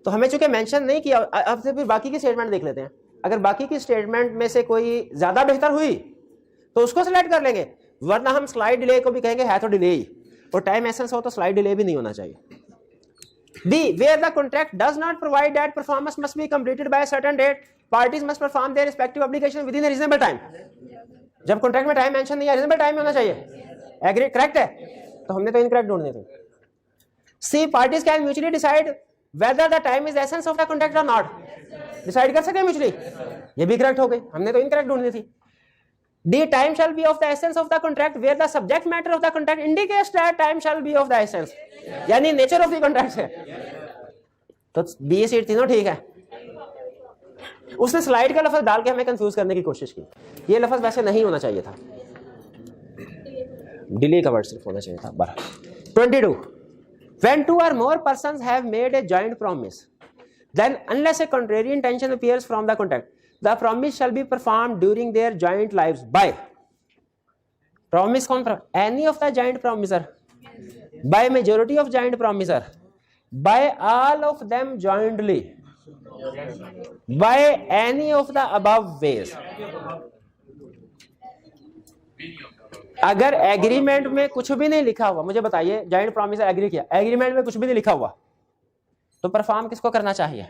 तो हमें चूंकि मेंशन नहीं किया, अब से फिर बाकी की स्टेटमेंट देख लेते हैं। अगर बाकी की स्टेटमेंट में से कोई ज्यादा बेहतर हुई तो उसको सिलेक्ट कर लेंगे, वरना हम स्लाइड डिले को भी कहेंगे है तो डिले ही, और टाइम एसेंस हो तो स्लाइड डिले भी नहीं होना चाहिए। B, where the contract does not provide that performance must be completed by a certain date, parties must perform their respective obligation within a reasonable time. जब contract में time mention नहीं है, reasonable time होना चाहिए। Agree, correct है, तो हमने तो इनकरेक्ट ढूंढने थे। C, parties can mutually decide whether the time is the essence of the contract or not. Decide कर सकते हैं म्यूचुअली, ये भी करेक्ट हो गई, हमने तो इनकरेक्ट ढूंढनी थी। D, time shall be of the essence of the contract where the subject matter of the contract indicates that time shall be of the essence, यानी नेचर ऑफ द कॉन्ट्रैक्ट है, तो B seat तीनों ठीक है। उसने slide का लफ्ज डाल के हमें कंफ्यूज करने की कोशिश की, ये लफ्ज वैसे नहीं होना चाहिए था, डिले का वर्ड सिर्फ होना चाहिए था। 22, when 2 or more persons have made a joint promise, then unless a contrary intention appears from the contract, the promise shall be performed during their joint lives by, promise कौन, any of the joint promiser, by majority of joint promiser, by all of them jointly, by any of the above ways. अगर agreement में कुछ भी नहीं लिखा हुआ, मुझे बताइए जॉइंट प्रॉमिसर एग्री किया, एग्रीमेंट में कुछ भी नहीं लिखा हुआ, तो परफॉर्म किसको करना चाहिए?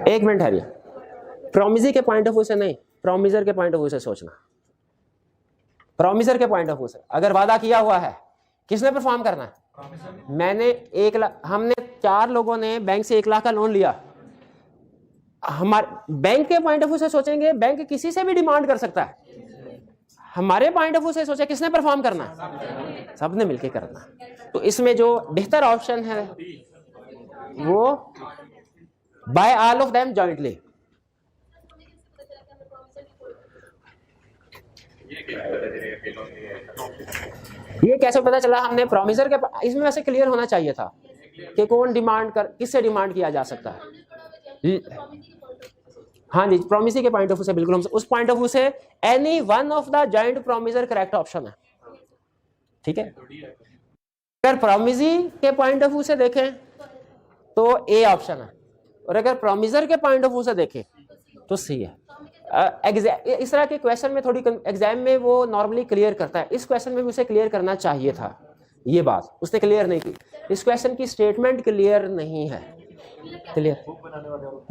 एक मिनट है, प्रॉमिसी के पॉइंट ऑफ व्यू से नहीं, प्रॉमिसर के पॉइंट ऑफ व्यू से सोचना। प्रॉमिसर के पॉइंट ऑफ व्यू से अगर वादा किया हुआ है, किसने परफॉर्म करना है? मैंने 1 लाख, हमने 4 लोगों ने बैंक से 1 लाख का लोन लिया, हमारे बैंक के पॉइंट ऑफ व्यू से सोचेंगे, बैंक किसी से भी डिमांड कर सकता है, हमारे पॉइंट ऑफ व्यू से सोचे किसने परफॉर्म करना है? सबने मिलके करना। तो इसमें जो बेहतर ऑप्शन है वो by all of them jointly. ये कैसे पता चला? हमने प्रॉमिसर के, इसमें वैसे क्लियर होना चाहिए था कि कौन डिमांड कर, किससे डिमांड किया जा सकता है। हाँ जी, प्रॉमिसी के पॉइंट ऑफ व्यू से बिल्कुल, हम उस पॉइंट ऑफ व्यू से any one of the joint promiser correct option है, ठीक है। अगर प्रॉमिसी के पॉइंट ऑफ व्यू से देखें तो ए ऑप्शन है, और अगर प्रॉमिसर के पॉइंट ऑफ व्यू से देखें तो सी है। इस तरह के क्वेश्चन में थोड़ी एग्जाम में वो नॉर्मली क्लियर करता है, इस क्वेश्चन में भी उसे क्लियर करना चाहिए था, ये बात उसने क्लियर नहीं की, इस क्वेश्चन की स्टेटमेंट क्लियर नहीं है। क्लियर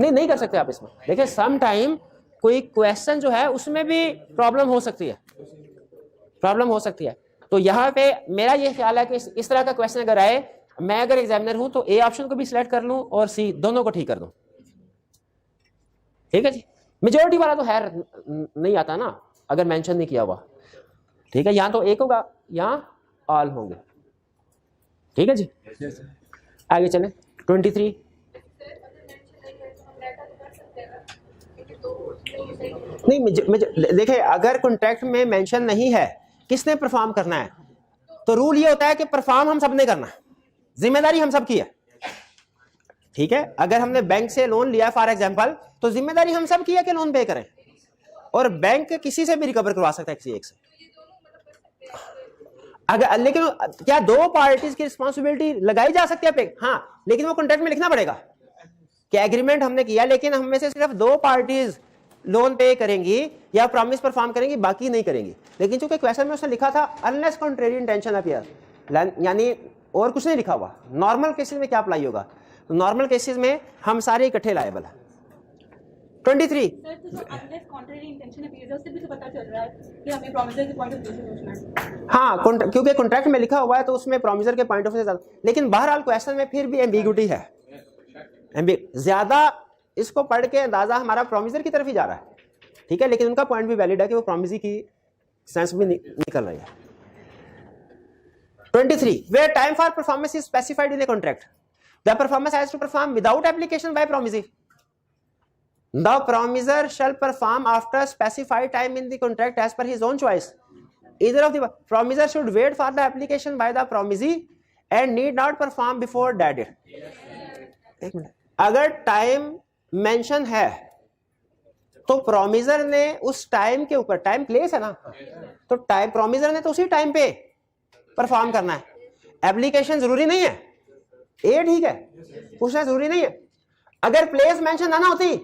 नहीं कर सकते आप इसमें। देखिए सम टाइम कोई क्वेश्चन जो है उसमें भी प्रॉब्लम हो सकती है, तो यहाँ पे मेरा ये ख्याल है कि इस तरह का क्वेश्चन अगर आए, मैं अगर एग्जामिनर हूं तो ए ऑप्शन को भी सिलेक्ट कर लूं और सी, दोनों को ठीक कर दूं, ठीक है जी। मेजोरिटी वाला तो है नहीं आता ना, अगर मेंशन नहीं किया हुआ, ठीक है। यहाँ तो एक होगा, यहाँ ऑल होंगे, ठीक है जी। आगे चले 23। नहीं देखिए, अगर कॉन्ट्रैक्ट में मेंशन नहीं है किसने परफॉर्म करना है, तो रूल ये होता है कि परफॉर्म हम सब ने करना है, जिम्मेदारी हम सब की है, ठीक है। अगर हमने बैंक से लोन लिया फॉर एग्जांपल, तो जिम्मेदारी हम सब की है कि लोन पे करें, और बैंक किसी से भी रिकवर करवा सकता है, किसी एक से। अगर लेकिन क्या 2 पार्टीज की रिस्पॉन्सिबिलिटी लगाई जा सकती है पे? हाँ, लेकिन वो कॉन्ट्रैक्ट में लिखना पड़ेगा कि एग्रीमेंट हमने किया, लेकिन हम में से सिर्फ 2 पार्टीज लोन पे करेंगी या प्रॉमिस परफॉर्म करेंगी, बाकी नहीं करेंगी। लेकिन चूंकि क्वेश्चन में उसने लिखा था अनलेस कॉन्ट्रेरी इंटेंशन अपीयर, यानी और कुछ नहीं लिखा हुआ। नॉर्मल केसेस में क्या अप्लाई होगा? तो नॉर्मल केसेस में हम सारे इकट्ठे लायबल है। 23 हाँ, क्योंकि कॉन्ट्रैक्ट में लिखा हुआ है तो उसमें प्रॉमिसर के पॉइंट ऑफ व्यू से, लेकिन बहरहाल क्वेश्चन में फिर भी एम्बिग्यूटी है, ज्यादा इसको पढ़ के अंदाजा हमारा प्रोमिसर की तरफ ही जा रहा है, ठीक है, लेकिन उनका पॉइंट भी वैलिड है कि वो प्रोमिसी की सेंस भी निकल रही है। 23 where time for performance is specified in a contract, the performance has to perform without application by promisee. The promiser shall perform after specified time in the contract as per his own choice. Either of the promiser should wait for the application by the promisee and need not perform before that date. एक minute, अगर time mention है तो promisor ने उस time के ऊपर, time place है ना, तो टाइम प्रोमिसर ने तो उसी टाइम पे परफॉर्म करना है, एप्लीकेशन जरूरी नहीं है। ये ठीक है, पूछना जरूरी नहीं है। अगर प्लेस मेंशन ना होती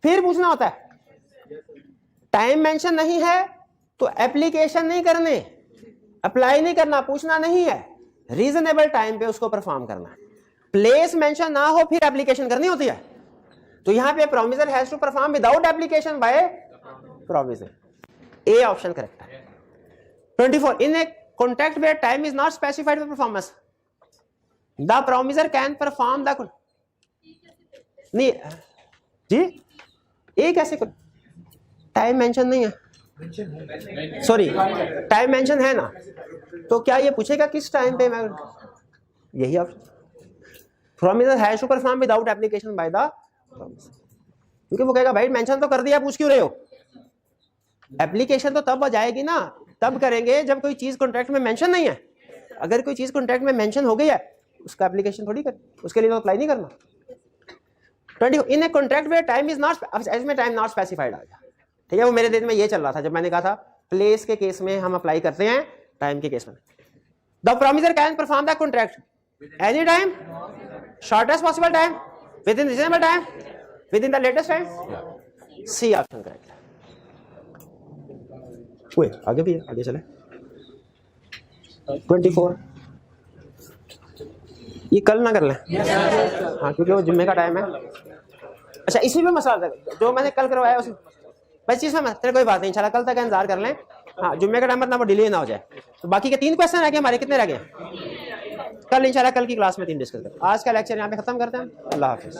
फिर पूछना होता है। टाइम मेंशन नहीं है तो एप्लीकेशन नहीं करने, अप्लाई नहीं करना, पूछना नहीं है, रीजनेबल टाइम पे उसको परफॉर्म करना है। प्लेस मेंशन ना हो फिर एप्लीकेशन करनी होती है। तो यहां पे promisor has to perform without application by promisor. A option correct है। 24 in a contract where time is not specified for performance, the promisor can perform the नहीं जी, ए कैसे कर, टाइम मेंशन नहीं है, सॉरी टाइम मेंशन है ना, तो क्या ये पूछेगा किस टाइम पे मैं, यही option promisor has to perform without application by the promisor, क्योंकि वो कहेगा भाई मेंशन तो कर दिया, पूछ क्यों रहे हो। एप्लीकेशन तो तब आ जाएगी ना, तब करेंगे जब कोई चीज कॉन्ट्रैक्ट में मेंशन नहीं है। अगर कोई चीज कॉन्ट्रैक्ट में मेंशन हो गई है उसका एप्लीकेशन थोड़ी कर, उसके लिए तो अप्लाई नहीं करना। 20 in a contract where time is not, इसमें टाइम नॉट स्पेसिफाइड आ गया, ठीक है। वो मेरे दिन में ये चल रहा था जब मैंने कहा था प्लेस के केस में हम अप्लाई करते हैं, टाइम के केस में the promisor can perform the contract any time, shortest possible time, within reasonable time, within the latest time. C option correct है। आगे भी है, आगे चले। 24 ये कल ना कर लें, हाँ, क्योंकि वो जुम्मे का टाइम है। अच्छा, इसी में मसला जो मैंने कल करवाया उसी 25 में तेरे कोई बात नहीं, इंशाल्लाह कल तक इंतजार कर लें। हाँ, जुम्मे का टाइम, मतलब वो डिले ना हो जाए। तो बाकी के 3 क्वेश्चन रह गए हमारे, कितने रह गए? कल इंशाल्लाह कल की क्लास में 3 डिस्कस करें। आज का लेक्चर यहाँ पे खत्म करते हैं। अल्लाह हाफिज।